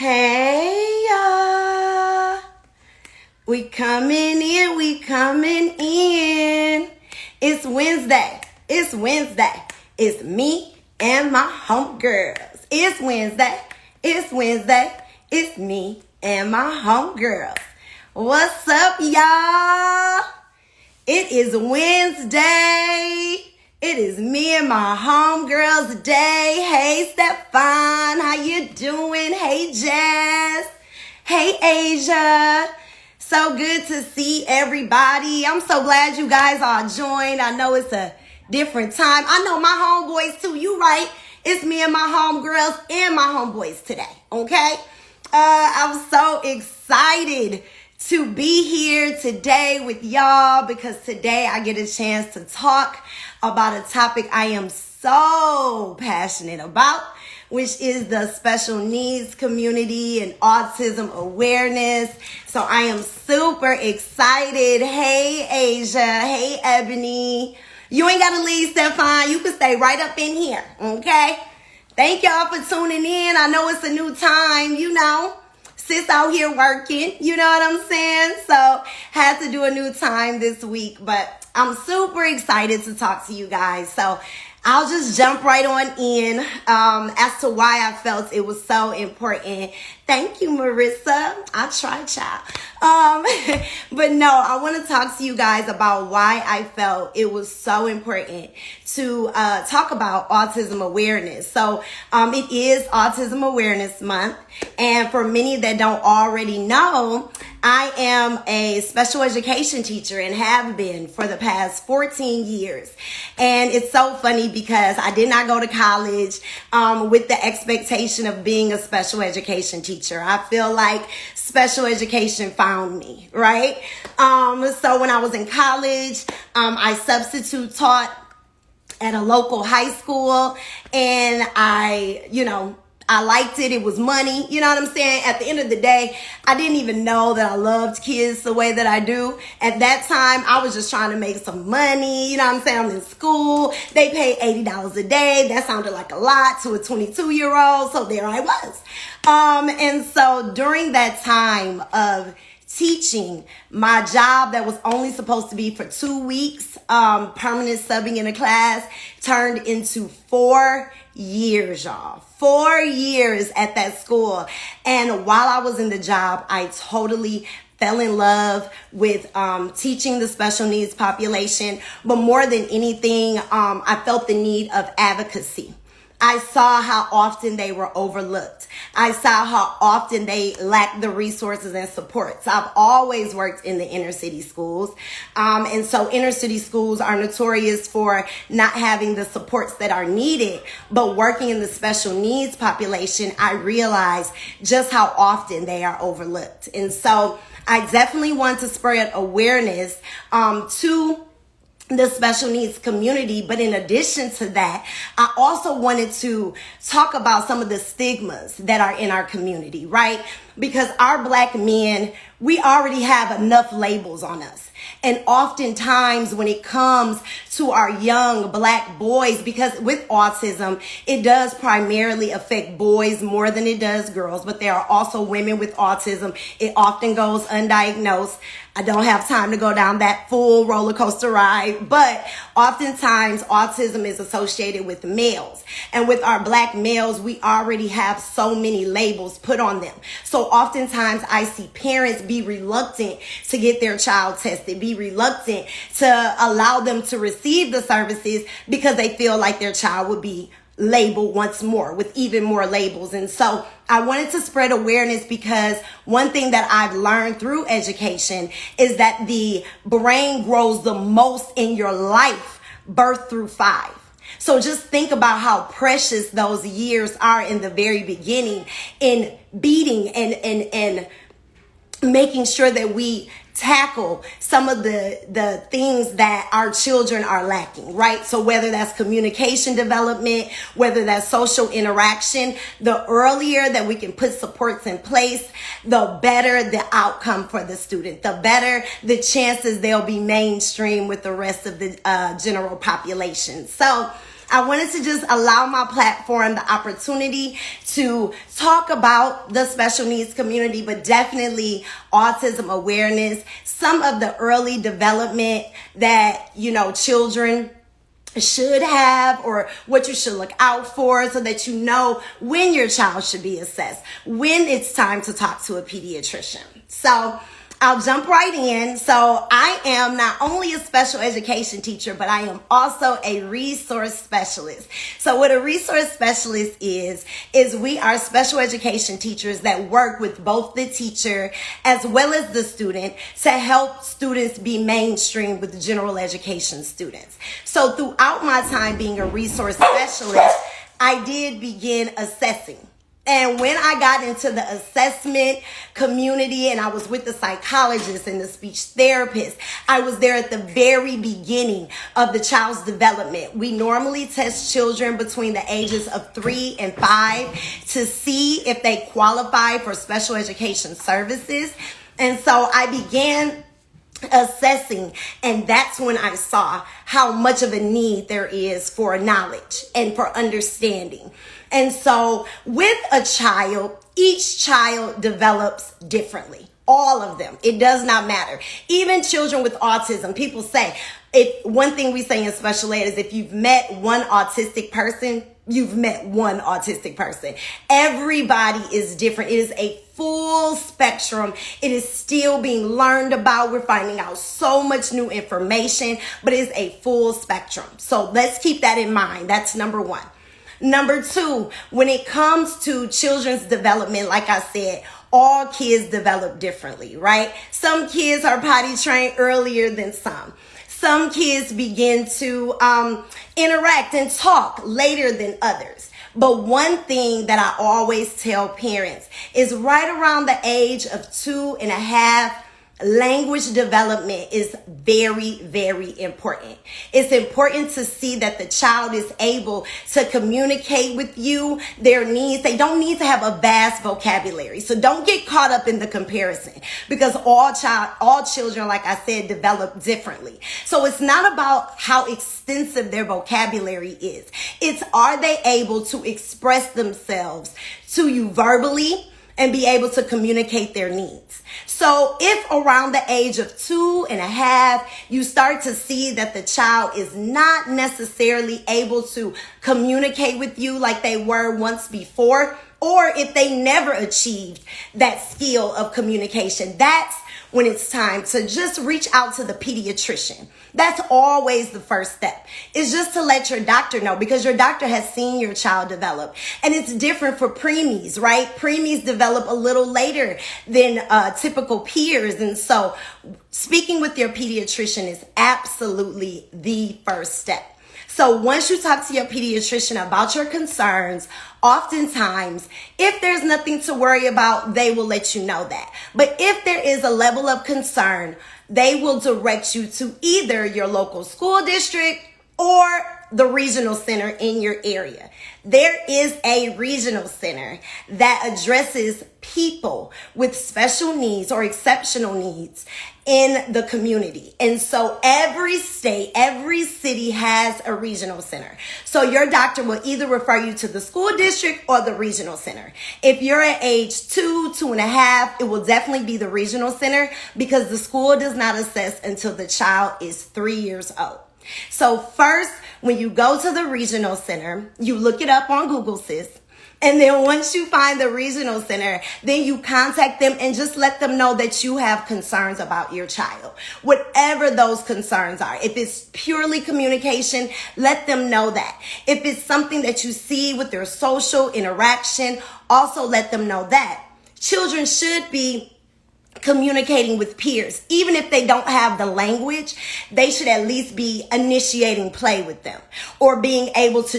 Hey, y'all. We coming in. It's Wednesday. It's me and my homegirls. It's Wednesday. It's me and my homegirls. What's up, y'all? It is Wednesday. It is me and my homegirls day. Hey, Stefan, how you doing? Hey, Jazz. Hey, Asia. So good to see everybody. I'm so glad you guys all joined. I know it's a different time. I know my homeboys too. You right. It's me and my homegirls and my homeboys today. Okay? I'm so excited to be here today with y'all because today I get a chance to talk about a topic I am so passionate about, which is the special needs community and autism awareness. So I am super excited. Hey, Asia. Hey, Ebony. You ain't got to leave, Stefan. You can stay right up in here, okay? Thank y'all for tuning in. I know it's a new time, Sis out here working, you know what I'm saying? So had to do a new time this week, but I'm super excited to talk to you guys. So I'll just jump right on in as to why I felt it was so important. Thank you, Marissa. I tried, child. But no, I want to talk to you guys about why I felt it was so important to talk about autism awareness. So it is Autism Awareness Month. And for many that don't already know, I am a special education teacher and have been for the past 14 years. And it's so funny because I did not go to college with the expectation of being a special education teacher. I feel like special education found me, right? So when I was in college, I substitute taught at a local high school, and I liked it. It was money. You know what I'm saying? At the end of the day, I didn't even know that I loved kids the way that I do. At that time, I was just trying to make some money. You know what I'm saying? I'm in school. They pay $80 a day. That sounded like a lot to a 22-year-old. So there I was. And so during that time of teaching, my job that was only supposed to be for 2 weeks, permanent subbing in a class, turned into 4 years, y'all. 4 years at that school. And while I was in the job, I totally fell in love with teaching the special needs population. But more than anything, I felt the need of advocacy. I saw how often they were overlooked. I saw how often they lacked the resources and supports. I've always worked in the inner city schools. And so inner city schools are notorious for not having the supports that are needed. But working in the special needs population, I realized just how often they are overlooked. And so I definitely want to spread awareness to the special needs community. But in addition to that, I also wanted to talk about some of the stigmas that are in our community, right? Because our Black men, we already have enough labels on us. And oftentimes when it comes to our young Black boys, because with autism, it does primarily affect boys more than it does girls, but there are also women with autism. It often goes undiagnosed. I don't have time to go down that full roller coaster ride, but oftentimes autism is associated with males. And with our Black males, we already have so many labels put on them. So oftentimes I see parents be reluctant to get their child tested, be reluctant to allow them to receive the services because they feel like their child would be labeled once more with even more labels. And so I wanted to spread awareness because one thing that I've learned through education is that the brain grows the most in your life, birth through 5. So just think about how precious those years are in the very beginning in beating and making sure that we tackle some of the things that our children are lacking, right? So whether that's communication development, whether that's social interaction, the earlier that we can put supports in place, the better the outcome for the student, the better the chances they'll be mainstream with the rest of the general population. So I wanted to just allow my platform the opportunity to talk about the special needs community, but definitely autism awareness, some of the early development that, children should have, or what you should look out for, so that you know when your child should be assessed, when it's time to talk to a pediatrician. So I'll jump right in. So I am not only a special education teacher, but I am also a resource specialist. So what a resource specialist is we are special education teachers that work with both the teacher as well as the student to help students be mainstream with general education students. So throughout my time being a resource specialist, I did begin assessing. And when I got into the assessment community and I was with the psychologist and the speech therapist, I was there at the very beginning of the child's development. We normally test children between the ages of 3 and 5 to see if they qualify for special education services. And so I began assessing, and that's when I saw how much of a need there is for knowledge and for understanding. And so with a child, each child develops differently. All of them. It does not matter. Even children with autism, people say, one thing we say in special ed is if you've met one autistic person, you've met one autistic person. Everybody is different. It is a full spectrum. It is still being learned about. We're finding out so much new information, but it is a full spectrum. So let's keep that in mind. That's number one. Number two, when it comes to children's development, like I said, all kids develop differently, right? Some kids are potty trained earlier than some. Some kids begin to interact and talk later than others. But one thing that I always tell parents is right around the age of 2.5, language development is very, very important. It's important to see that the child is able to communicate with you their needs. They don't need to have a vast vocabulary. So don't get caught up in the comparison, because all children, like I said, develop differently. So it's not about how extensive their vocabulary is. It's, are they able to express themselves to you verbally and be able to communicate their needs? So if around the age of 2.5, you start to see that the child is not necessarily able to communicate with you like they were once before, or if they never achieved that skill of communication, that's when it's time to just reach out to the pediatrician. That's always the first step. It's just to let your doctor know, because your doctor has seen your child develop. And it's different for preemies, right? Preemies develop a little later than typical peers. And so speaking with your pediatrician is absolutely the first step. So once you talk to your pediatrician about your concerns, oftentimes, if there's nothing to worry about, they will let you know that. But if there is a level of concern, they will direct you to either your local school district or the regional center in your area. There is a regional center that addresses people with special needs or exceptional needs in the community. And so every state, every city has a regional center. So your doctor will either refer you to the school district or the regional center. If you're at age 2.5, it will definitely be the regional center, because the school does not assess until the child is 3 years old. So first, when you go to the regional center, you look it up on Google, sis. And then once you find the regional center, then you contact them and just let them know that you have concerns about your child. Whatever those concerns are. If it's purely communication, let them know that. If it's something that you see with their social interaction, also let them know that. Children should be communicating with peers. Even if they don't have the language, they should at least be initiating play with them or being able to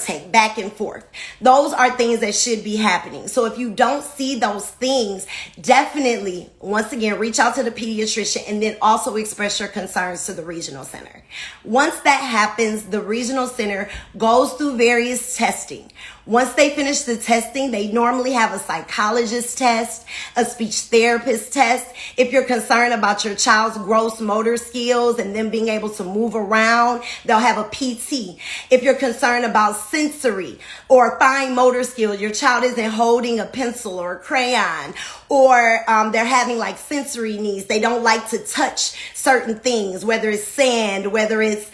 take back and forth. Those are things that should be happening. So if you don't see those things, definitely, once again, reach out to the pediatrician and then also express your concerns to the regional center. Once that happens, the regional center goes through various testing. Once they finish the testing, they normally have a psychologist test, a speech therapist test. If you're concerned about your child's gross motor skills and them being able to move around, they'll have a PT. If you're concerned about sensory or fine motor skills, your child isn't holding a pencil or a crayon, or they're having like sensory needs. They don't like to touch certain things, whether it's sand, whether it's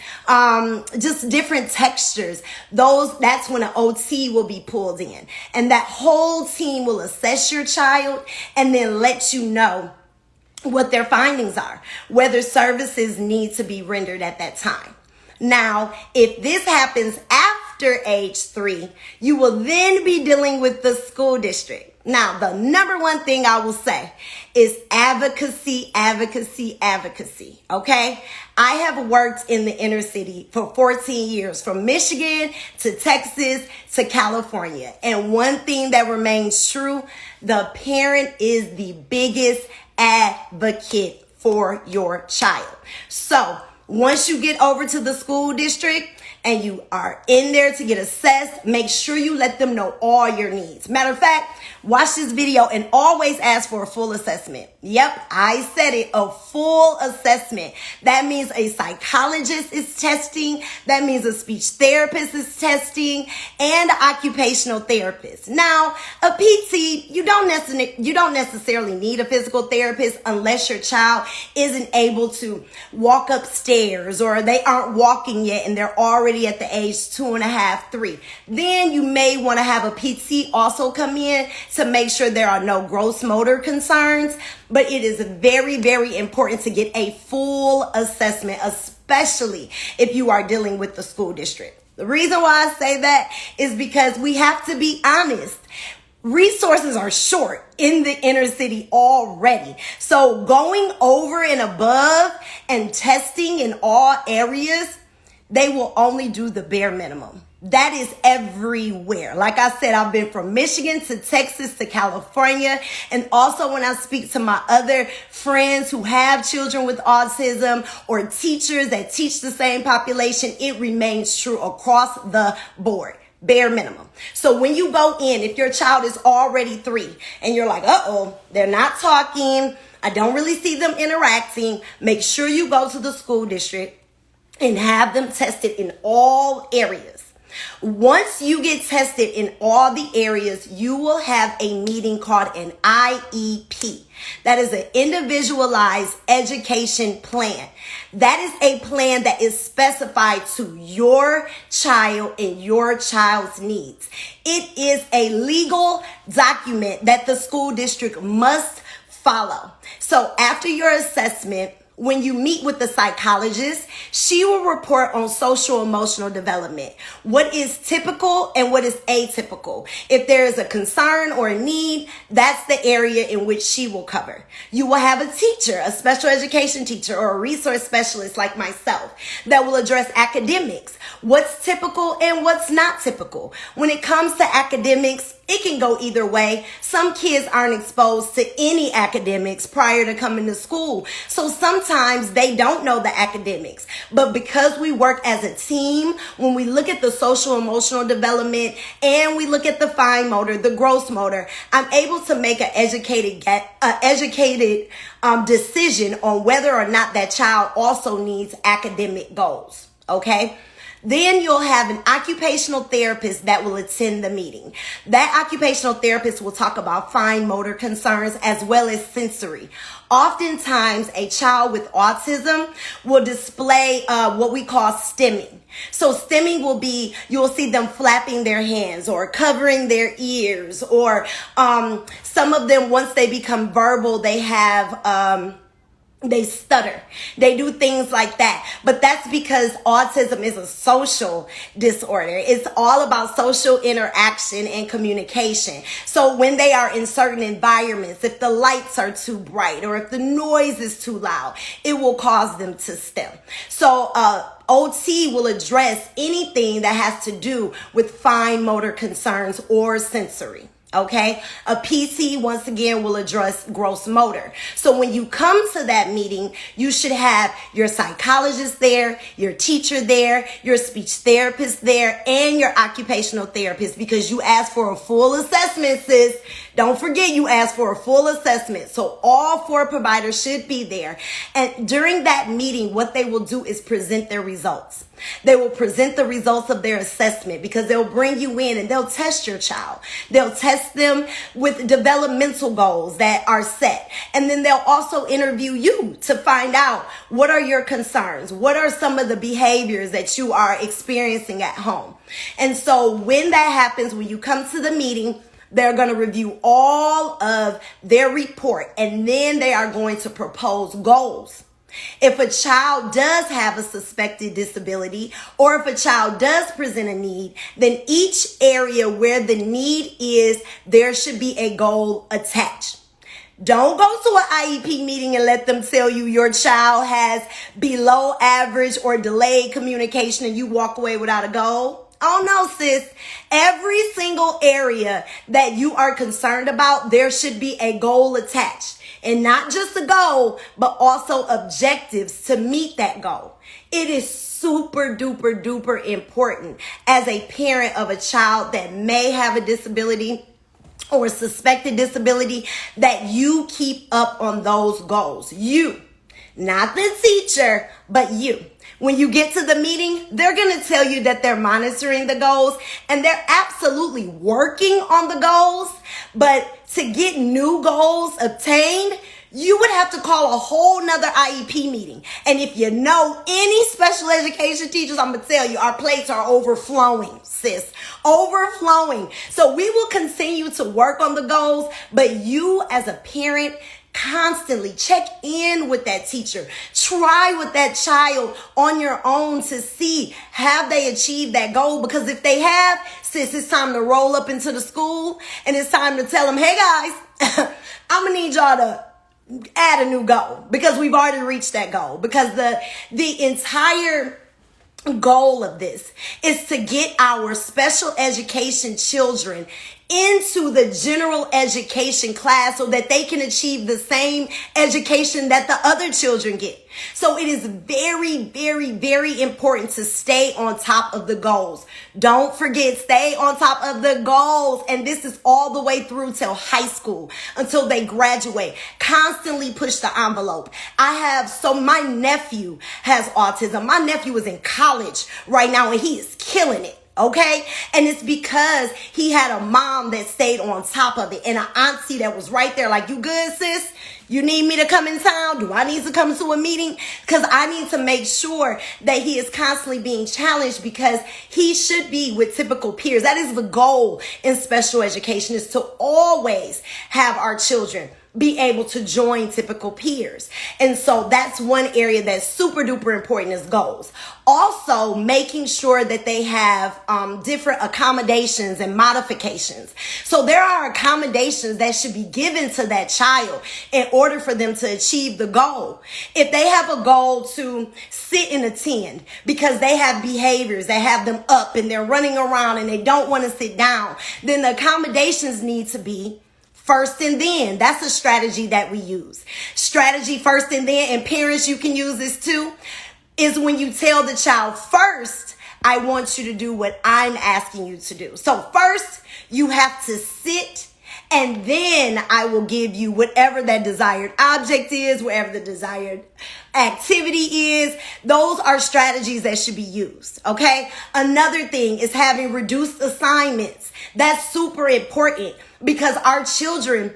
just different textures. That's when an OT will be pulled in. And that whole team will assess your child and then let you know what their findings are, whether services need to be rendered at that time. Now, if this happens after age 3, you will then be dealing with the school district. Now, the number one thing I will say is advocacy, advocacy, advocacy, okay? I have worked in the inner city for 14 years, from Michigan to Texas to California. And one thing that remains true, the parent is the biggest advocate for your child. So once you get over to the school district and you are in there to get assessed, make sure you let them know all your needs. Matter of fact, watch this video and always ask for a full assessment. Yep, I said it, a full assessment. That means a psychologist is testing. That means a speech therapist is testing, and an occupational therapist. Now, a PT, you don't necessarily need a physical therapist unless your child isn't able to walk upstairs or they aren't walking yet and they're already at the age 2.5, 3. Then you may want to have a PT also come in to make sure there are no gross motor concerns. But it is very, very important to get a full assessment, especially if you are dealing with the school district. The reason why I say that is because we have to be honest. Resources are short in the inner city already. So going over and above and testing in all areas, they will only do the bare minimum. That is everywhere. Like I said, I've been from Michigan to Texas to California. And also when I speak to my other friends who have children with autism or teachers that teach the same population, it remains true across the board. Bare minimum. So when you go in, if your child is already 3 and you're like, they're not talking, I don't really see them interacting, make sure you go to the school district and have them tested in all areas. Once you get tested in all the areas, you will have a meeting called an IEP. That is an individualized education plan. That is a plan that is specified to your child and your child's needs. It is a legal document that the school district must follow. So after your assessment, when you meet with the psychologist, she will report on social emotional development, what is typical and what is atypical. If there is a concern or a need, that's the area in which she will cover. You will have a teacher, a special education teacher or a resource specialist like myself that will address academics, what's typical and what's not typical. When it comes to academics, it can go either way. Some kids aren't exposed to any academics prior to coming to school. So sometimes they don't know the academics. But because we work as a team, when we look at the social emotional development and we look at the fine motor, the gross motor, I'm able to make an educated decision on whether or not that child also needs academic goals. Okay? Then you'll have an occupational therapist that will attend the meeting. That occupational therapist will talk about fine motor concerns as well as sensory. Oftentimes, a child with autism will display what we call stimming. So stimming will be, you'll see them flapping their hands or covering their ears, or some of them, once they become verbal, they have they stutter. They do things like that. But that's because autism is a social disorder. It's all about social interaction and communication. So when they are in certain environments, if the lights are too bright or if the noise is too loud, it will cause them to stim. So OT will address anything that has to do with fine motor concerns or sensory. Okay, a PT once again will address gross motor. So when you come to that meeting, you should have your psychologist there, your teacher there, your speech therapist there, and your occupational therapist, because you asked for a full assessment, sis. Don't forget you asked for a full assessment. So all 4 providers should be there. And during that meeting, what they will do is present their results. They will present the results of their assessment, because they'll bring you in and they'll test your child. They'll test them with developmental goals that are set. And then they'll also interview you to find out, what are your concerns? What are some of the behaviors that you are experiencing at home? And so when that happens, when you come to the meeting, they're going to review all of their report, and then they are going to propose goals. If a child does have a suspected disability, or if a child does present a need, then each area where the need is, there should be a goal attached. Don't go to an IEP meeting and let them tell you your child has below average or delayed communication and you walk away without a goal. Oh no, sis. Every single area that you are concerned about, there should be a goal attached. And not just a goal, but also objectives to meet that goal. It is super duper duper important as a parent of a child that may have a disability or a suspected disability that you keep up on those goals. You, not the teacher, but you. When you get to the meeting, they're going to tell you that they're monitoring the goals and they're absolutely working on the goals. But to get new goals obtained, you would have to call a whole nother IEP meeting. And if you know any special education teachers, I'm going to tell you, our plates are overflowing, sis. Overflowing. So we will continue to work on the goals, but you as a parent, constantly check in with that teacher. Try with that child on your own to see, have they achieved that goal? Because if they have, sis, it's time to roll up into the school and it's time to tell them, hey guys, I'm going to need y'all to add a new goal, because we've already reached that goal. Because the entire goal of this is to get our special education children into the general education class so that they can achieve the same education that the other children get. So it is very, very, very important to stay on top of the goals. Don't forget, stay on top of the goals. And this is all the way through till high school, until they graduate. Constantly push the envelope. My nephew has autism. My nephew is in college right now and he is killing it. Okay. And it's because he had a mom that stayed on top of it and an auntie that was right there like, you good, sis? You need me to come in town? Do I need to come to a meeting? Because I need to make sure that he is constantly being challenged, because he should be with typical peers. That is the goal in special education, is to always have our children be able to join typical peers. And so that's one area that's super duper important, is goals. Also, making sure that they have different accommodations and modifications. So there are accommodations that should be given to that child in order for them to achieve the goal. If they have a goal to sit and attend because they have behaviors that have them up and they're running around and they don't want to sit down, then the accommodations need to be first and then. That's a strategy that we use. Strategy first and then, and parents, you can use this too, is when you tell the child, first, I want you to do what I'm asking you to do. So first, you have to sit, and then I will give you whatever that desired object is, whatever the desired activity is. Those are strategies that should be used, okay? Another thing is having reduced assignments. That's super important, because our children,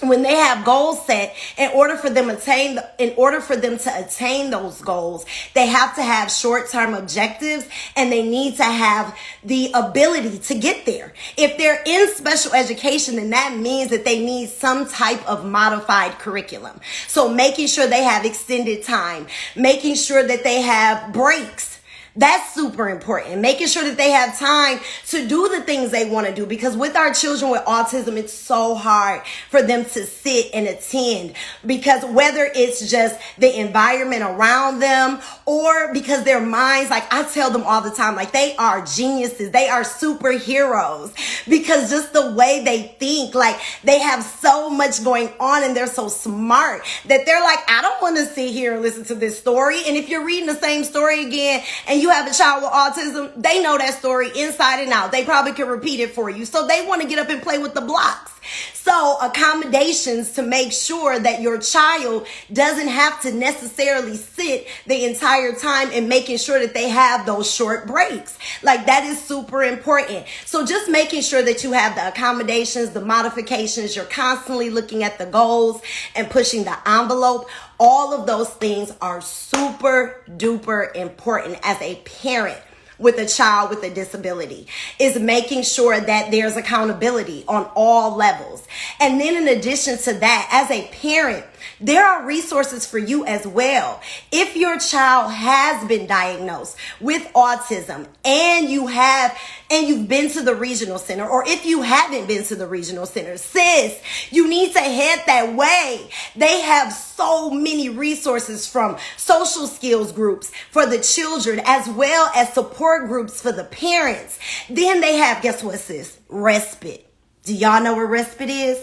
when they have goals set, in order for them to attain those goals, they have to have short-term objectives and they need to have the ability to get there. If they're in special education, then that means that they need some type of modified curriculum. So making sure they have extended time, making sure that they have breaks, That's super important. Making sure that they have time to do the things they want to do, because with our children with autism, it's so hard for them to sit and attend, because whether it's just the environment around them or because their minds, like I tell them all the time, like they are geniuses. They are superheroes, because just the way they think, like they have so much going on and they're so smart that they're like, I don't want to sit here and listen to this story. And if you're reading the same story again and you have a child with autism, they know that story inside and out. They probably can repeat it for you. So they want to get up and play with the blocks. So accommodations to make sure that your child doesn't have to necessarily sit the entire time, and making sure that they have those short breaks. Like that is super important. So just making sure that you have the accommodations, the modifications, you're constantly looking at the goals and pushing the envelope. All of those things are super duper important as a parent with a child with a disability, is making sure that there's accountability on all levels. And then in addition to that, as a parent, there are resources for you as well. If your child has been diagnosed with autism and you've been to the regional center, or if you haven't been to the regional center, sis, you need to head that way. They have so many resources, from social skills groups for the children as well as support groups for the parents. Then they have, guess what, sis? Respite. Do y'all know what respite is?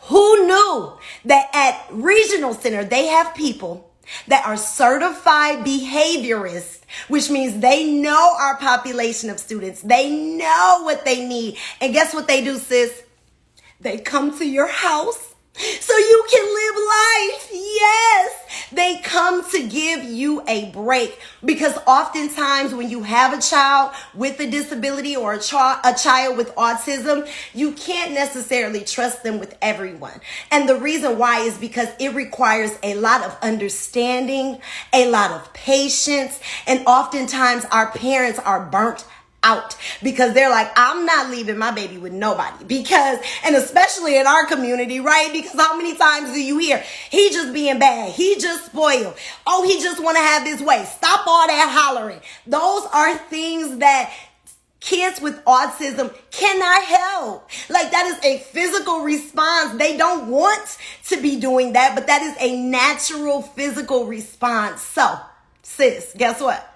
Who knew that at regional center, they have people that are certified behaviorists, which means they know our population of students. They know what they need. And guess what they do, sis? They come to your house so you can live life. Yes, they come to give you a break, because oftentimes when you have a child with a disability or a child with autism, you can't necessarily trust them with everyone. And the reason why is because it requires a lot of understanding, a lot of patience, and oftentimes our parents are burnt out because they're like, I'm not leaving my baby with nobody, because, and especially in our community, right? Because how many times do you hear, he just being bad, he just spoiled, oh, he just want to have his way, stop all that hollering. Those are things that kids with autism cannot help. Like that is a physical response. They don't want to be doing that, but that is a natural physical response. So, sis, guess what?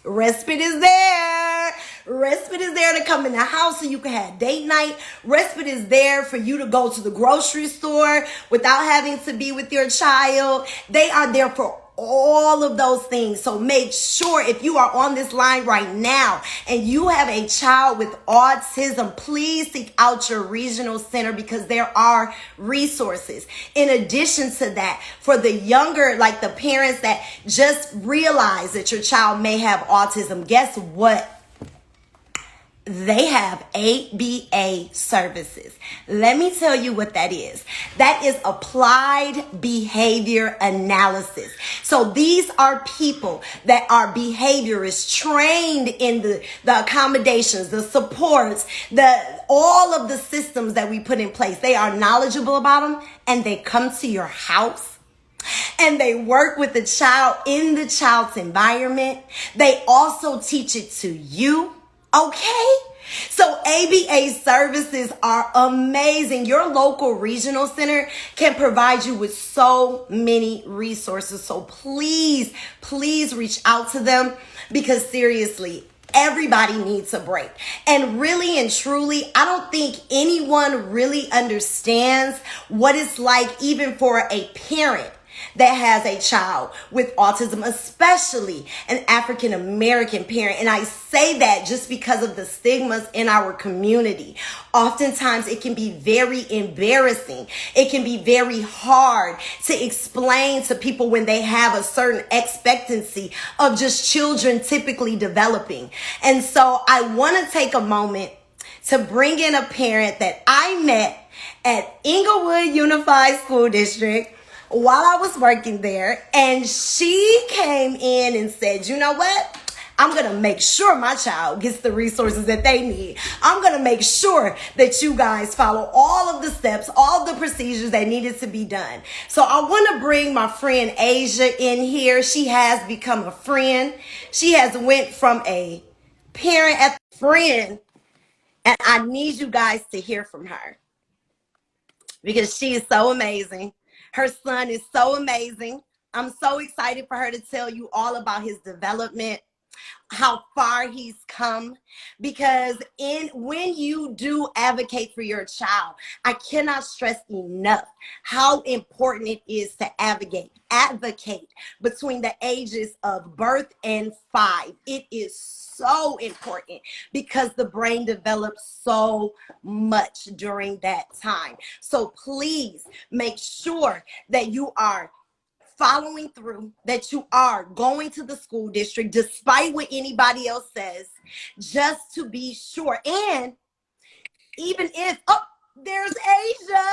Respite is there. Respite is there to come in the house so you can have date night. Respite is there for you to go to the grocery store without having to be with your child. They are there for all of those things. So make sure, if you are on this line right now and you have a child with autism, please seek out your regional center, because there are resources. In addition to that, for the younger, like the parents that just realize that your child may have autism, guess what? They have ABA services. Let me tell you what that is. That is applied behavior analysis. So these are people that are behaviorists, trained in the accommodations, the supports, all of the systems that we put in place. They are knowledgeable about them, and they come to your house and they work with the child in the child's environment. They also teach it to you. Okay, so ABA services are amazing. Your local regional center can provide you with so many resources. So please, please reach out to them, because seriously, everybody needs a break. And really and truly, I don't think anyone really understands what it's like, even for a parent that has a child with autism, especially an African American parent. And I say that just because of the stigmas in our community. Oftentimes it can be very embarrassing. It can be very hard to explain to people when they have a certain expectancy of just children typically developing. And so I want to take a moment to bring in a parent that I met at Inglewood Unified School District while I was working there, and she came in and said, you know what? I'm going to make sure my child gets the resources that they need. I'm going to make sure that you guys follow all of the steps, all the procedures that needed to be done. So I want to bring my friend Asia in here. She has become a friend. She has went from a parent at friend, and I need you guys to hear from her because she is so amazing. Her son is so amazing. I'm so excited for her to tell you all about his development, how far he's come, because when you do advocate for your child, I cannot stress enough how important it is to advocate between the ages of birth and 5. It is so important because the brain develops so much during that time. So please make sure that you are following through, that you are going to the school district despite what anybody else says, just to be sure. And even if, oh, there's Asia.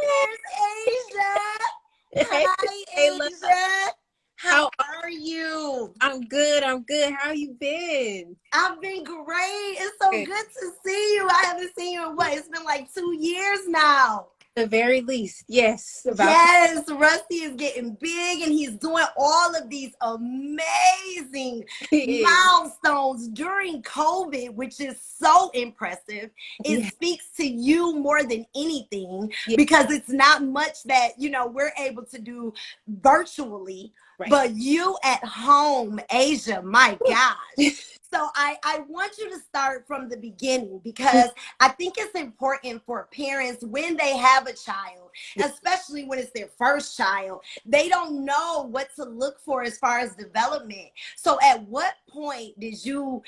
There's Asia. Hey, Hi, Layla. Asia. How are you? I'm good. I'm good. How you been? I've been great. It's so good to see you. I haven't seen you in what? It's been like 2 years now. The very least, yes. Yes, Rusty is getting big and he's doing all of these amazing milestones during COVID, which is so impressive. It speaks to you more than anything because it's not much that, we're able to do virtually, but you at home, Asia, my gosh. So I want you to start from the beginning because I think it's important for parents when they have a child, especially when it's their first child, they don't know what to look for as far as development. So at what point did you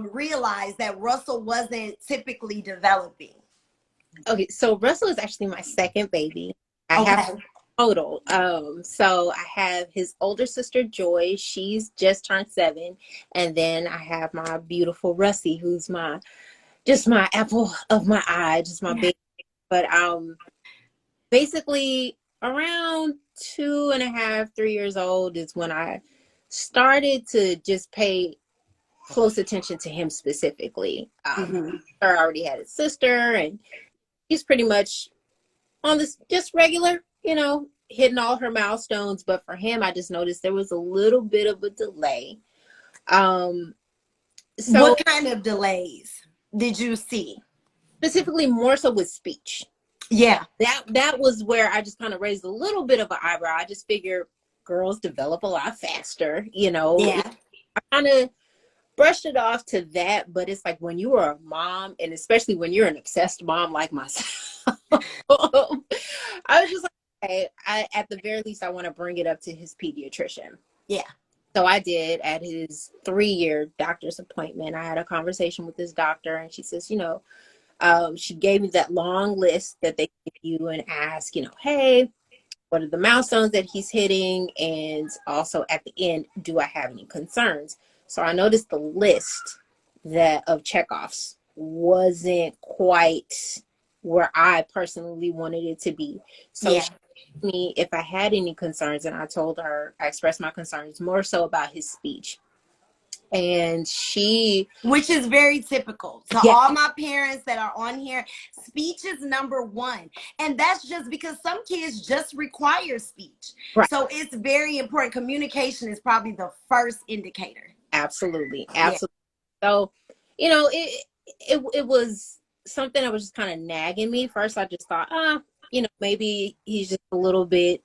realize that Russell wasn't typically developing? Okay, so Russell is actually my second baby. I have total. So I have his older sister Joy. She's just turned 7, and then I have my beautiful Rusty, who's just my apple of my eye, just my baby. But basically around 2.5, 3 years old is when I started to just pay close attention to him specifically. I already had his sister, and he's pretty much on this just regular, hitting all her milestones. But for him, I just noticed there was a little bit of a delay. So what kind of delays did you see? Specifically, more so with speech. Yeah. That was where I just kind of raised a little bit of an eyebrow. I just figured girls develop a lot faster, Yeah. I kind of brushed it off to that, but it's like when you are a mom, and especially when you're an obsessed mom like myself, I was just like, okay, at the very least, I want to bring it up to his pediatrician. Yeah. So I did. At his 3-year doctor's appointment, I had a conversation with this doctor, and she says, she gave me that long list that they give you and ask, hey, what are the milestones that he's hitting? And also at the end, do I have any concerns? So I noticed the list of checkoffs wasn't quite where I personally wanted it to be. So she asked me if I had any concerns, and I told her, I expressed my concerns more so about his speech. And which is very typical to all my parents that are on here. Speech is number 1, and that's just because some kids just require speech. So it's very important. Communication is probably the first indicator. Absolutely. So it was something that was just kind of nagging me. First I just thought, maybe he's just a little bit,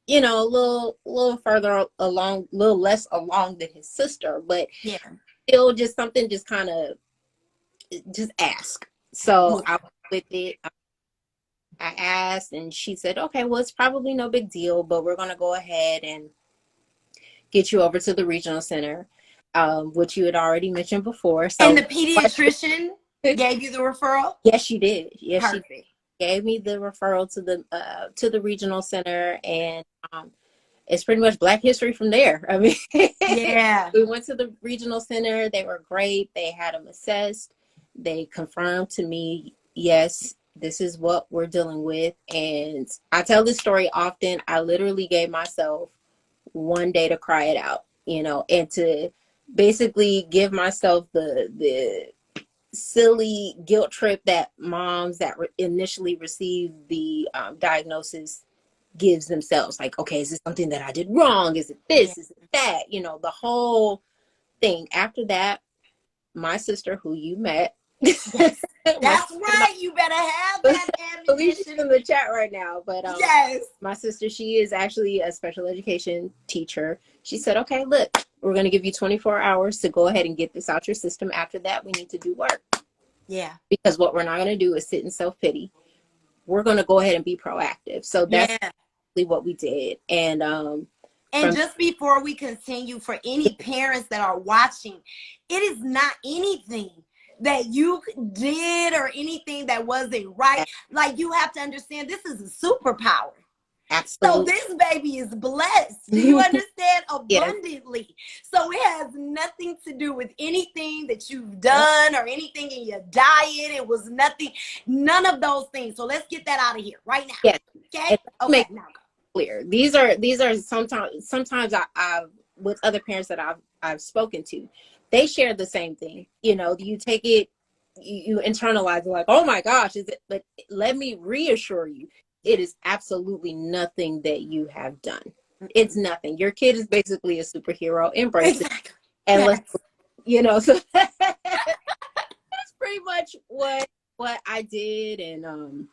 a little further along, a little less along than his sister, but still just something, just kind of just ask. So I went with it. I asked, and she said, okay, well, it's probably no big deal, but we're going to go ahead and get you over to the regional center, which you had already mentioned before. So, and the pediatrician gave you the referral? Yes, she did. Yes, Perfect. She gave me the referral to the regional center, and it's pretty much Black history from there. I mean, we went to the regional center. They were great. They had him assessed. They confirmed to me, yes, this is what we're dealing with. And I tell this story often. I literally gave myself one day to cry it out, and to basically give myself the silly guilt trip that moms that initially receive the diagnosis gives themselves. Like, okay, is this something that I did wrong? Is it Yeah. this? Is it that? You know, the whole thing. After that, my sister, who you met, Yes. my That's right. You better have that believe she's ammunition. in the chat right now, but Yes. my sister, she is actually a special education teacher. She said, okay, look, we're going to give you 24 hours to go ahead and get this out your system. After that, we need to do work. Yeah. Because what we're not going to do is sit in self-pity. We're going to go ahead and be proactive. So that's Yeah. what we did. And And just before we continue, for any parents that are watching, it is not anything that you did or anything that wasn't right. Like, you have to understand, this is a superpower. So absolutely. this baby is blessed. Do you understand? Yes. Abundantly. So it has nothing to do with anything that you've done or anything in your diet. It was nothing, none of those things. So let's get that out of here right now. Yes. Okay? Okay, now go. Clear. These are sometimes I've with other parents that I've spoken to, they share the same thing. You know, you take it, you internalize it like, oh my gosh, is it? But let me reassure you, it is absolutely nothing that you have done. It's nothing. Your kid is basically a superhero. Embrace it, Exactly. and Yes. let's, you know. So that's pretty much what I did, and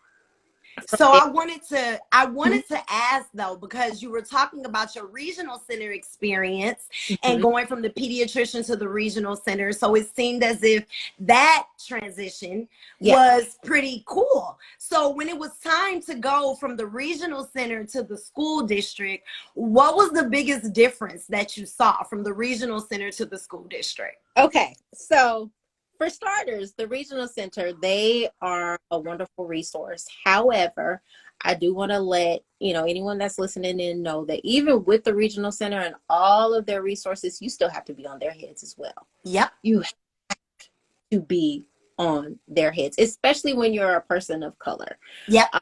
So I wanted to ask though, because you were talking about your regional center experience and Mhm. going from the pediatrician to the regional center. So it seemed as if that transition Yeah. was pretty cool. So when it was time to go from the regional center to the school district, what was the biggest difference that you saw from the regional center to the school district? Okay, so for starters, the regional center, they are a wonderful resource. However, I do want to let, anyone that's listening in know that even with the regional center and all of their resources, you still have to be on their heads as well. Yep. You have to be on their heads, especially when you're a person of color. Yep.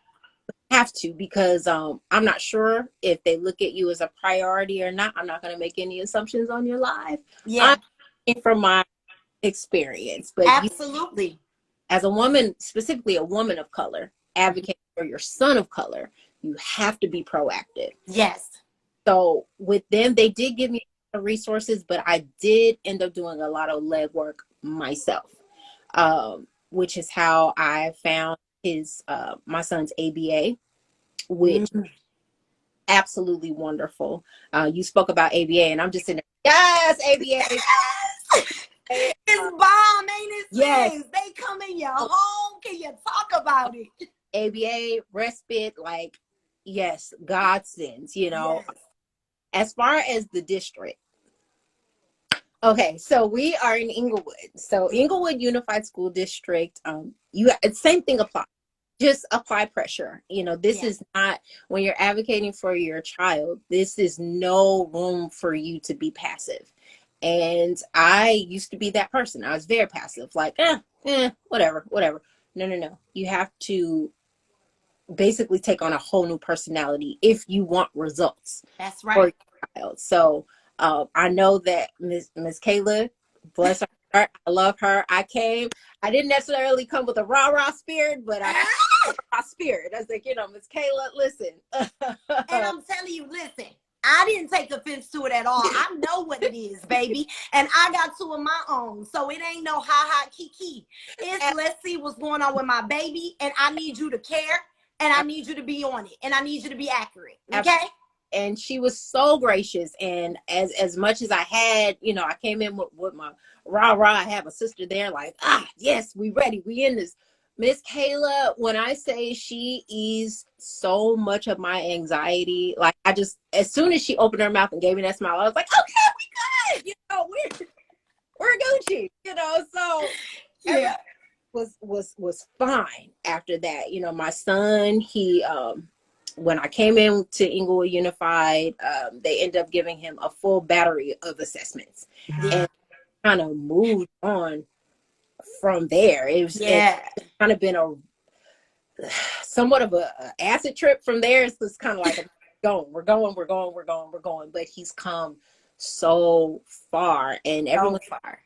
Have to, because I'm not sure if they look at you as a priority or not. I'm not going to make any assumptions on your life. Yeah. From my experience, but you, Absolutely. as a woman, specifically a woman of color, advocate for your son of color, you have to be proactive. Yes. So with them, they did give me resources, but I did end up doing a lot of legwork myself, which is how I found my son's ABA, which absolutely wonderful. You spoke about ABA, and I'm just in there. Yes, ABA. It's bomb, ain't it? Yes. Sis? They come in your home. Can you talk about it? ABA, respite, like, yes, God sends, Yes. As far as the district. Okay, so we are in Inglewood. So Inglewood Unified School District, same thing applies. Just apply pressure. This is not, when you're advocating for your child, this is no room for you to be passive. And I used to be that person. I was very passive, like, whatever. No. You have to basically take on a whole new personality if you want results. That's right. For your child. So I know that Miss Kayla, bless her heart, I love her. I didn't necessarily come with a rah-rah spirit, but I my spirit. I was like, Miss Kayla, listen. And I'm telling you, listen, I didn't take offense to it at all. I know what it is, baby. And I got two of my own. So it ain't no ha-ha kiki. It's let's see what's going on with my baby. And I need you to care. And I need you to be on it. And I need you to be accurate. Okay? And she was so gracious. And as much as I had, I came in with my rah-rah. I have a sister there like, yes, we ready. We in this. Miss Kayla, when I say she eased so much of my anxiety, like as soon as she opened her mouth and gave me that smile, I was like, okay, we good. We're Gucci, so Yeah. was fine after that. My son, he when I came in to Inglewood Unified, they ended up giving him a full battery of assessments, and kind of moved on from there. It's kind of been somewhat of a acid trip from there. It's just kind of like we're going, but he's come so far, and So everyone, far.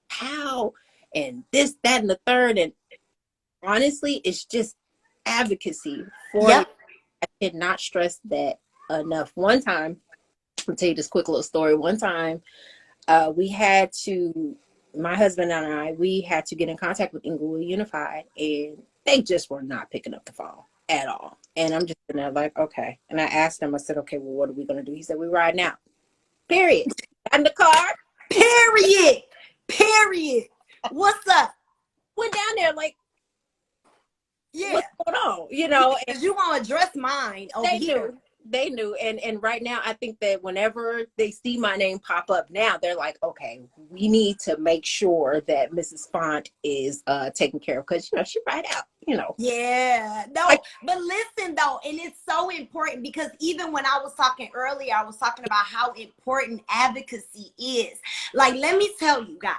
how, and this, that, and the third. And honestly, it's just advocacy for, Yep. I cannot stress that enough. One time, I'll tell you this quick little story. One time, we had to, my husband and I, we had to get in contact with Inglewood Unified, and they just were not picking up the phone at all. And I'm just sitting there like, okay. And I asked him, I said, okay, well, what are we going to do? He said, we ride now. Period. Got in the car. Period. Period. What's up? Went down there like, Yeah. what's going on? You know, and Because you want to address mine over they here. knew. They knew. And right now, I think that whenever they see my name pop up now, they're like, okay, we need to make sure that Mrs. Font is taken care of, because, you know, she right out, you know. Yeah. No, Like, but listen though, and it's so important, because even when I was talking earlier, I was talking about how important advocacy is. Like, let me tell you guys,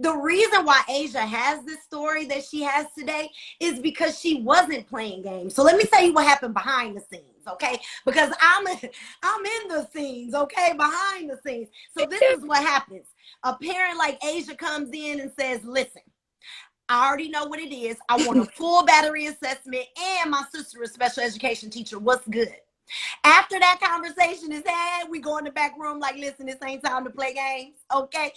the reason why Asia has this story that she has today is because she wasn't playing games. So let me tell you what happened behind the scenes, okay? Because I'm in the scenes, okay? Behind the scenes. So this is what happens. A parent like Asia comes in and says, listen, I already know what it is. I want a full battery assessment, and my sister is a special education teacher. What's good? After that conversation is had, we go in the back room like, listen, this ain't time to play games, okay?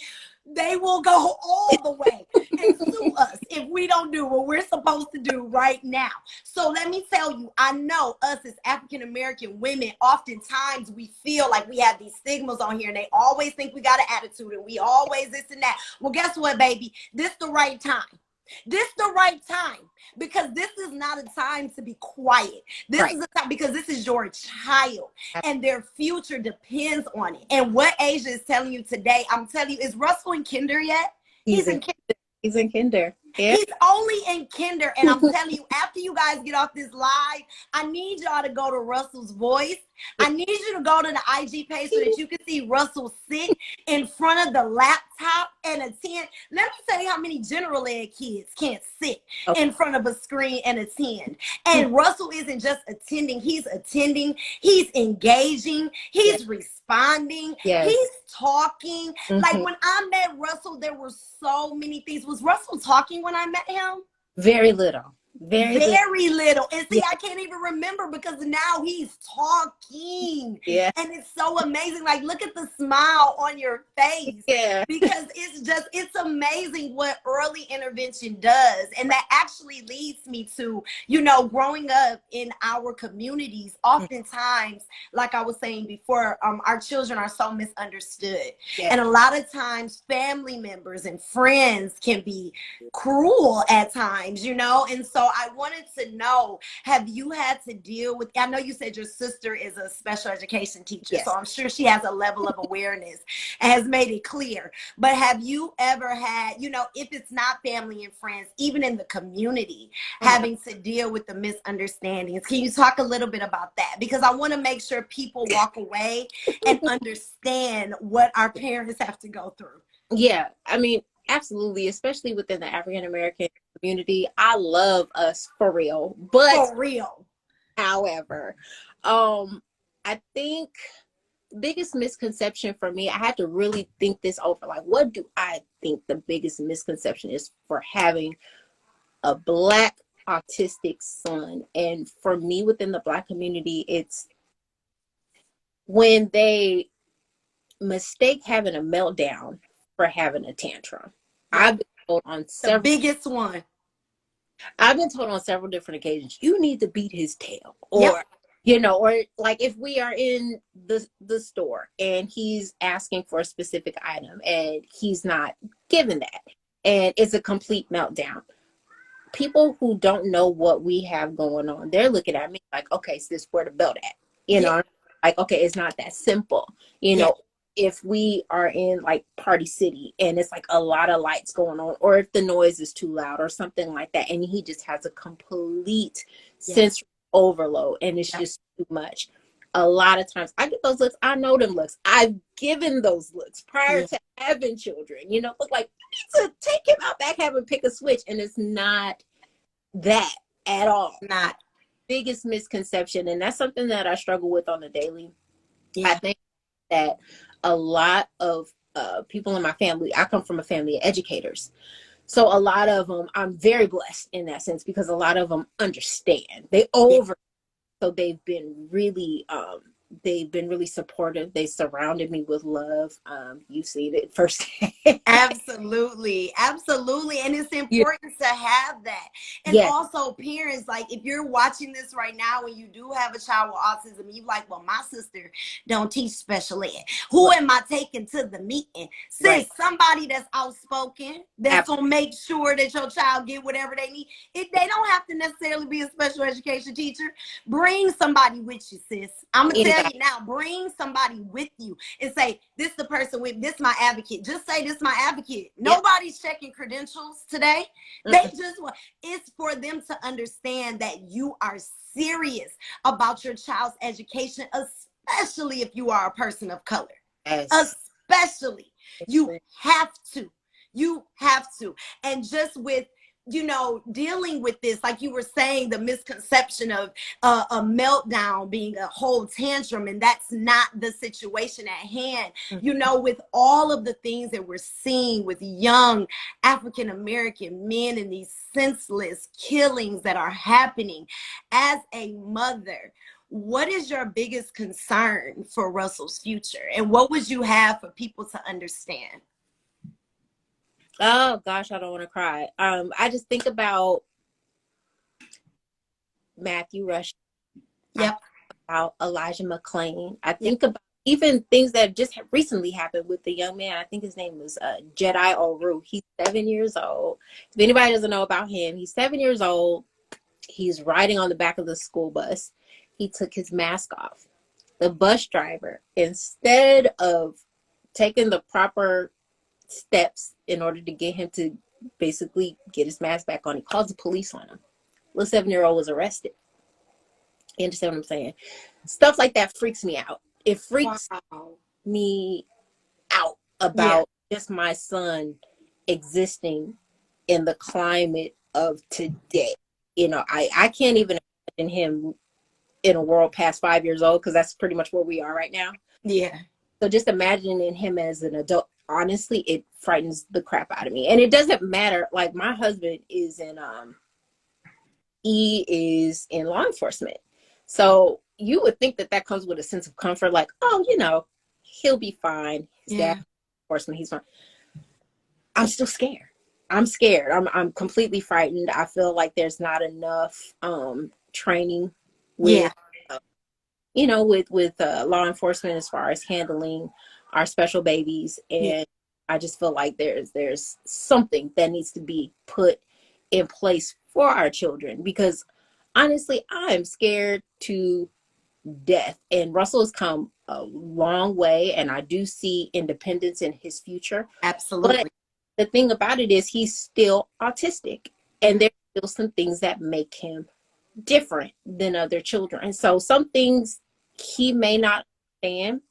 They will go all the way and sue us if we don't do what we're supposed to do right now. So let me tell you, I know us as African-American women, oftentimes we feel like we have these stigmas on here, and they always think we got an attitude, and we always this and that. Well, guess what, baby? This the right time. This the right time, because this is not a time to be quiet. This right. is a time, because this is your child and their future depends on it. And what Asia is telling you today, I'm telling you, is Russell in kinder yet? He's in kinder. He's in kinder. Yeah. He's only in kinder. And I'm telling you, after you guys get off this live, I need y'all to go to Russell's voice. I need you to go to the IG page so that you can see Russell sit in front of the laptop and attend. Let me tell you how many general ed kids can't sit in front of a screen and attend. And Russell isn't just attending, he's engaging, he's responding, he's talking. Like, when I met Russell, there were so many things. Was Russell talking when I met him? Very little. Very little. And see, I can't even remember, because now he's talking. Yeah. And it's so amazing. Like, look at the smile on your face. Yeah. Because it's amazing what early intervention does. And that actually leads me to, you know, growing up in our communities, oftentimes, like I was saying before, our children are so misunderstood. Yeah. And a lot of times family members and friends can be cruel at times, you know? And so I wanted to know, have you had to deal with, I know you said your sister is a special education teacher, so I'm sure she has a level of awareness and has made it clear. But have you ever had, you know, if it's not family and friends, even in the community, having to deal with the misunderstandings? Can you talk a little bit about that? Because I want to make sure people walk away and understand what our parents have to go through. Yeah, I mean, absolutely, especially within the African American community. I love us for real, but for real. However, I think the biggest misconception for me, I had to really think this over. Like, what do I think the biggest misconception is for having a Black autistic son? And for me, within the Black community, it's when they mistake having a meltdown for having a tantrum. I've been told on several, the biggest one. I've been told on several different occasions, you need to beat his tail, or you know, or like if we are in the store and he's asking for a specific item and he's not given that, and it's a complete meltdown. People who don't know what we have going on, they're looking at me like, okay, sis, where the belt at? You know, like, okay, it's not that simple, you know. If we are in like Party City and it's like a lot of lights going on, or if the noise is too loud or something like that, and he just has a complete sensory overload and it's just too much. A lot of times I get those looks. I know them looks. I've given those looks prior to having children, you know, look like, you need to take him out back, have him pick a switch. And it's not that at all. Not. Biggest misconception. And that's something that I struggle with on the daily. I think that a lot of people in my family, I come from a family of educators. So a lot of them, I'm very blessed in that sense because a lot of them understand. They Yeah. over, so they've been really supportive. They surrounded me with love. You've seen it firsthand. Absolutely. Absolutely. And it's You- important to have that. And yes, also parents, like if you're watching this right now and you do have a child with autism, you like, well, my sister don't teach special ed. Who right, am I taking to the meeting? right. Sis, somebody that's outspoken, that's Absolutely. gonna make sure that your child get whatever they need. They don't have to necessarily be a special education teacher. Bring somebody with you, sis. I'm gonna tell Anybody. you now, bring somebody with you and say, this the person with this my advocate. Just say this my advocate. Yep. Nobody's checking credentials today. They just want, it's for them to understand that you are serious about your child's education, especially if you are a person of color. Yes. Especially, you have to. You have to. And just with, dealing with this, like you were saying, the misconception of a meltdown being a whole tantrum, and that's not the situation at hand. With all of the things that we're seeing with young African American men and these senseless killings that are happening, as a mother, what is your biggest concern for Russell's future? And what would you have for people to understand? Oh gosh, I don't want to cry. I just think about Matthew Rush. I Yep. think about Elijah McClain. I think about even things that just recently happened with the young man. I think his name was Jedi Oru. He's 7 years old. If anybody doesn't know about him, he's 7 years old. He's riding on the back of the school bus. He took his mask off. The bus driver, instead of taking the proper steps in order to get him to basically get his mask back on, he calls the police on him. The 7-year-old was arrested. You understand what I'm saying? Stuff like that freaks me out. It freaks me out Yeah. about just my son existing in the climate of today. I can't even imagine him in a world past 5 years old, because that's pretty much where we are right now. Yeah. So just imagining him as an adult, honestly, it frightens the crap out of me. And it doesn't matter. Like, my husband is he is in law enforcement. So you would think that that comes with a sense of comfort, like, oh, he'll be fine. His dad, enforcement, he's fine. I'm still scared. I'm scared. I'm completely frightened. I feel like there's not enough training with with law enforcement as far as handling our special babies. And I just feel like there's something that needs to be put in place for our children, because honestly, I'm scared to death. And Russell has come a long way, and I do see independence in his future. Absolutely. But the thing about it is he's still autistic, and there's still some things that make him different than other children. And so some things he may not understand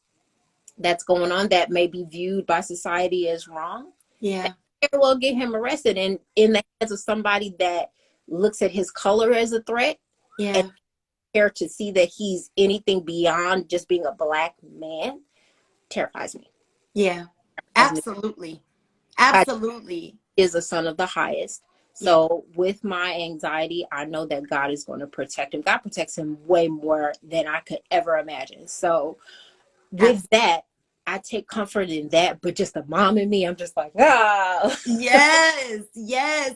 that's going on that may be viewed by society as wrong. Yeah. That will get him arrested. And in the hands of somebody that looks at his color as a threat, and care to see that he's anything beyond just being a Black man, terrifies me. Yeah. Absolutely. Absolutely. Is a son of the highest. So with my anxiety, I know that God is going to protect him. God protects him way more than I could ever imagine. So with that, I take comfort in that. But just the mom in me, I'm just like, ah. Yes.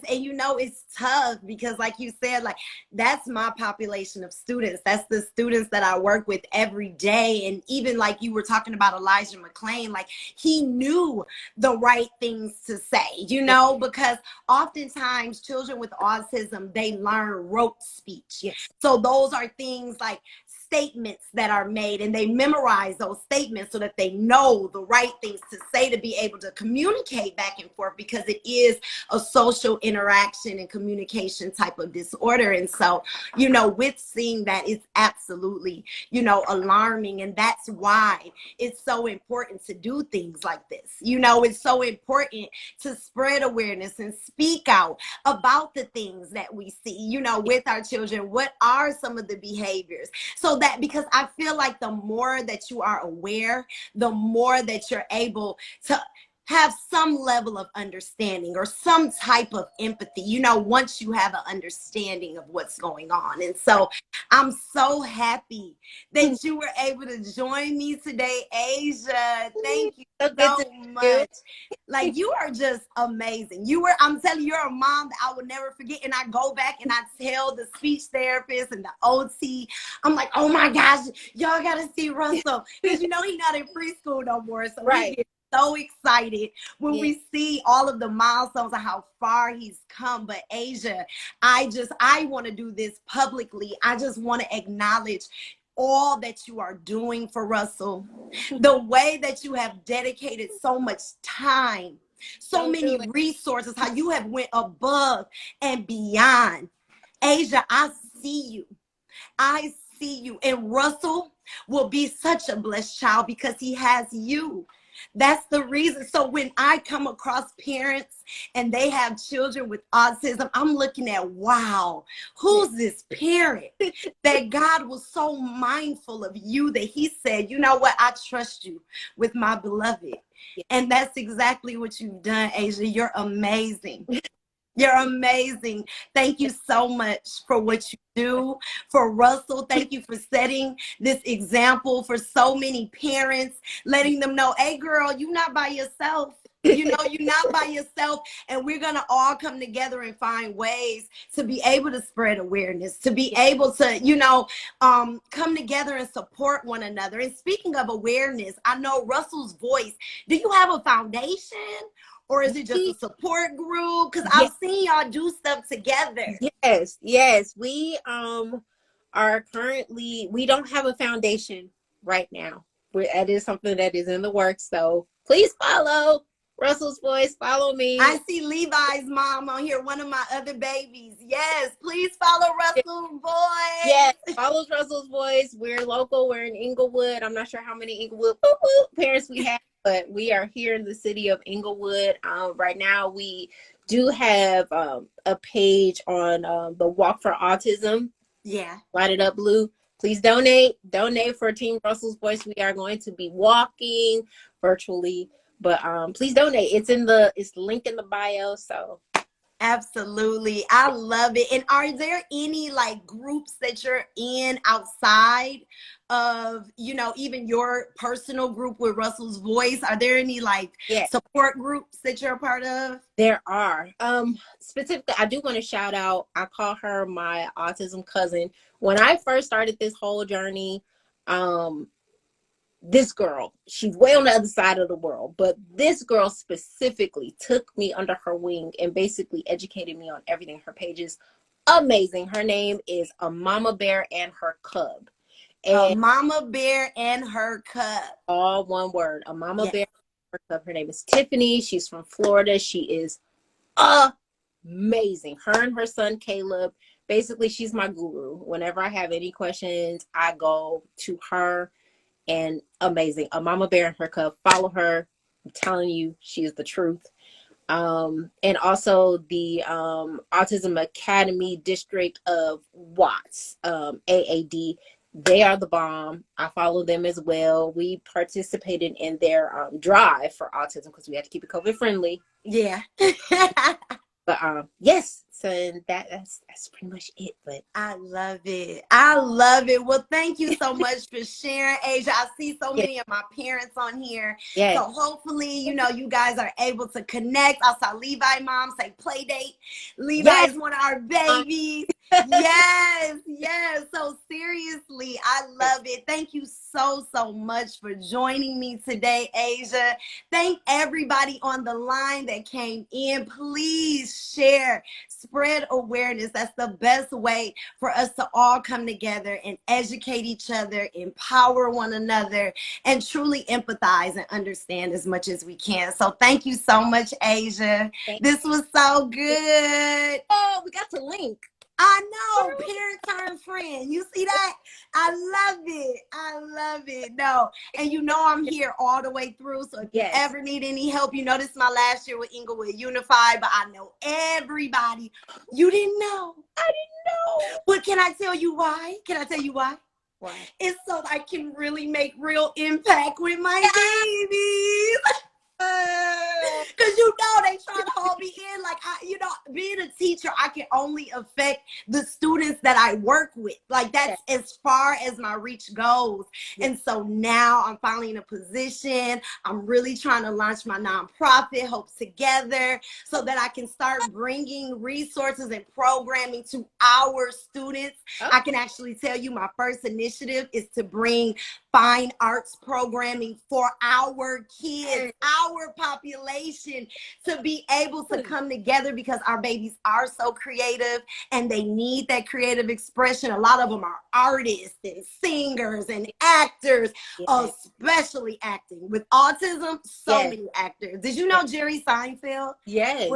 And it's tough because, like you said, like, that's my population of students. That's the students that I work with every day. And even like you were talking about Elijah McClain, like, he knew the right things to say, because oftentimes children with autism, they learn rote speech. So those are things like statements that are made, and they memorize those statements so that they know the right things to say to be able to communicate back and forth, because it is a social interaction and communication type of disorder. And so, with seeing that, it's absolutely, alarming. And that's why it's so important to do things like this. It's so important to spread awareness and speak out about the things that we see, with our children. What are some of the behaviors, so so that, because I feel like the more that you are aware, the more that you're able to have some level of understanding or some type of empathy, you know, once you have an understanding of what's going on. And so I'm so happy that you were able to join me today, Asia. Thank you So good so to meet you. much. Like, you are just amazing. I'm telling you, you're a mom that I will never forget. And I go back and I tell the speech therapist and the OT, I'm like, oh my gosh, y'all got to see Russell. Because, you know, he's not in preschool no more. So we get so excited when we see all of the milestones and how far he's come. But Asia, I want to do this publicly. I just want to acknowledge all that you are doing for Russell, the way that you have dedicated so much time, so many resources, how you have went above and beyond. Asia, I see you. I see you. And Russell will be such a blessed child because he has you. That's the reason. So when I come across parents and they have children with autism, I'm looking at, wow, who's this parent that God was so mindful of you that he said, you know what, I trust you with my beloved. And that's exactly what you've done, Asia. You're amazing. You're amazing. Thank you so much for what you do for Russell. Thank you for setting this example for so many parents, letting them know, hey, girl, you're not by yourself. You know, you're not by yourself. And we're going to all come together and find ways to be able to spread awareness, to be able to, you know, come together and support one another. And speaking of awareness, I know Russell's Voice. Do you have a foundation? Or is it just a support group? Because I've seen y'all do stuff together. Yes. We are currently, we don't have a foundation right now. That is something that is in the works. So please follow Russell's Voice. Follow me. I see Levi's mom on here, one of my other babies. Yes, please follow Russell's Voice. Yes, follow Russell's Voice. We're local. We're in Inglewood. I'm not sure how many Inglewood parents we have, but we are here in the city of Inglewood. Right now, we do have a page on the Walk for Autism. Yeah. Light it up, Blue. Please donate. Donate for Team Russell's Voice. We are going to be walking virtually, but please donate. It's linked in the bio. So absolutely. I love it. And are there any like groups that you're in outside of, you know, even your personal group with Russell's Voice? Are there any like support groups that you're a part of? There are. Specifically, I do want to shout out, I call her my autism cousin. When I first started this whole journey, this girl, she's way on the other side of the world, but this girl specifically took me under her wing and basically educated me on everything. Her page is amazing. Her name is A Mama Bear and Her Cub. And A Mama Bear and Her Cub. All one word. A Mama Bear and Her Cub. Her name is Tiffany. She's from Florida. She is amazing. Her and her son, Caleb. Basically, she's my guru. Whenever I have any questions, I go to her. And amazing. A Mama Bear and Her Cub. Follow her. I'm telling you, she is the truth. And also the Autism Academy District of Watts, AAD. They are the bomb. I follow them as well. We participated in their drive for autism because we had to keep it COVID friendly. Yeah. But yes, so that's pretty much it. But I love it. I love it. Well, thank you so much for sharing, Asia. I see so many of my parents on here. So hopefully, you know, you guys are able to connect. I saw Levi mom say play date. Levi is one of our babies. Yes. So seriously, I love it. Thank you so much for joining me today, Asia. Thank everybody on the line that came in. Please share, spread awareness. That's the best way for us to all come together and educate each other, empower one another, and truly empathize and understand as much as we can. So thank you so much, Asia. This was so good. Oh, we got to link. I know, parent turn friend. You see that? I love it. I love it. No, and you know I'm here all the way through. So if you ever need any help, you know this is my last year with Inglewood Unified, but I know everybody. You didn't know. I didn't know. But can I tell you why? Can I tell you why? Why? It's so I can really make real impact with my babies. Because they try to hold me in. Like, being a teacher, I can only affect the students that I work with. Like, that's as far as my reach goes. And so now I'm finally in a position. I'm really trying to launch my nonprofit, Hope Together, so that I can start bringing resources and programming to our students. I can actually tell you my first initiative is to bring fine arts programming for our kids, our population, to be able to come together, because our babies are so creative and they need that creative expression. A lot of them are artists and singers and actors, especially acting. With autism, so many actors. Did you know Jerry Seinfeld? Yes.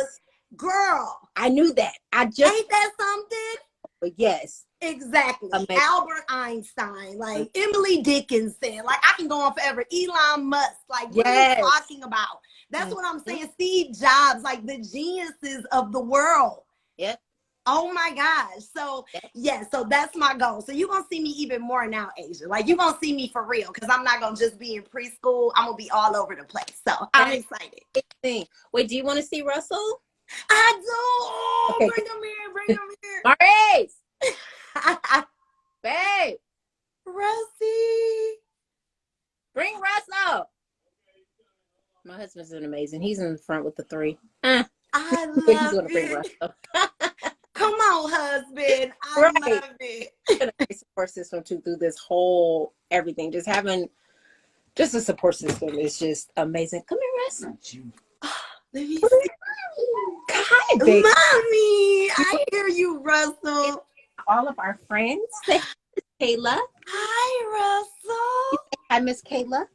Girl. I knew that. Ain't that something? But yes. Exactly. Amazing. Albert Einstein, like Emily Dickinson, like I can go on forever. Elon Musk, like what are you talking about? That's what I'm saying. Steve Jobs, like the geniuses of the world. Yep. Oh my gosh. So so that's my goal. So you're gonna see me even more now, Asia. Like you're gonna see me for real, because I'm not gonna just be in preschool. I'm gonna be all over the place. So I'm excited. Wait, do you want to see Russell? I do. Oh, okay. Bring him here. Bring him here. Maurice. Babe. Russie. Bring Russell. My husband's amazing. He's in the front with the 3. I love He's gonna bring Russell. Come on, husband. I love it. A support system too through this whole everything. Just having a support system is just amazing. Come here, Russell. Let me see. Hi, baby. Mommy, I hear you, Russell. All of our friends. Say hi, Kayla. Hi, Russell. Hi, Miss Kayla.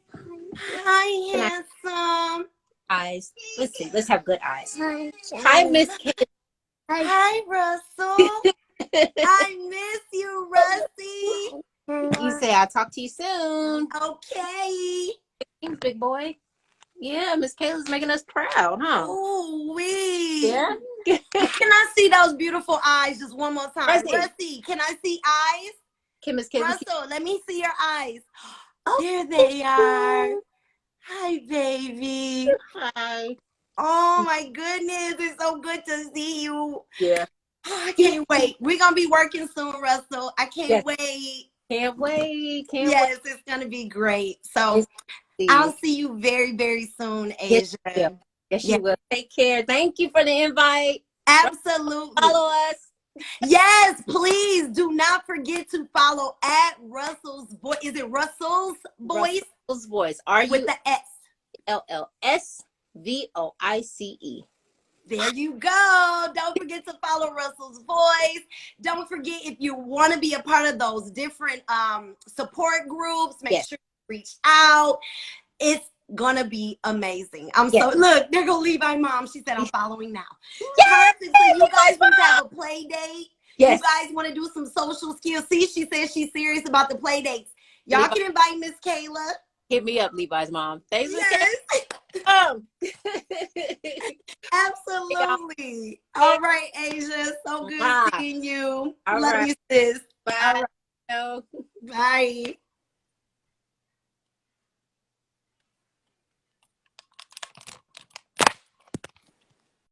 Hi, handsome. Eyes. Let's see. Let's have good eyes. Hi, Miss Kayla. Hi, Russell. I miss you, Russie. You say I'll talk to you soon. Okay. Thanks, big boy. Yeah, Miss Kayla's making us proud, huh? Oh, wee. Yeah. Can I see those beautiful eyes just one more time? Russie, can I see eyes? Can Miss Kayla Russell, let me see your eyes. Oh, there they are. Hi, baby. Hi. Oh, my goodness. It's so good to see you. Yeah. Oh, I can't wait. We're going to be working soon, Russell. I can't wait. Can't wait. Yes, it's going to be great. So I'll see you very, very soon, Asia. Yes, you will. Take care. Thank you for the invite. Absolutely. Follow us. Yes, please do not forget to follow at Russell's Voice. Is it Russell's Voice? Russell's Voice. With the S. LLSVOICE. There you go. Don't forget to follow Russell's Voice. Don't forget, if you want to be a part of those different support groups, make sure you reach out. It's gonna be amazing. Look, there go Levi mom. She said I'm following now. Perfect. So you guys want to have a play date? You guys want to do some social skills? See, she says she's serious about the play dates. Y'all can invite Miss Kayla. Hit me up, Levi's mom. Thanks, Absolutely. All right, Asia. So good seeing you. Love you, sis. Bye. Bye.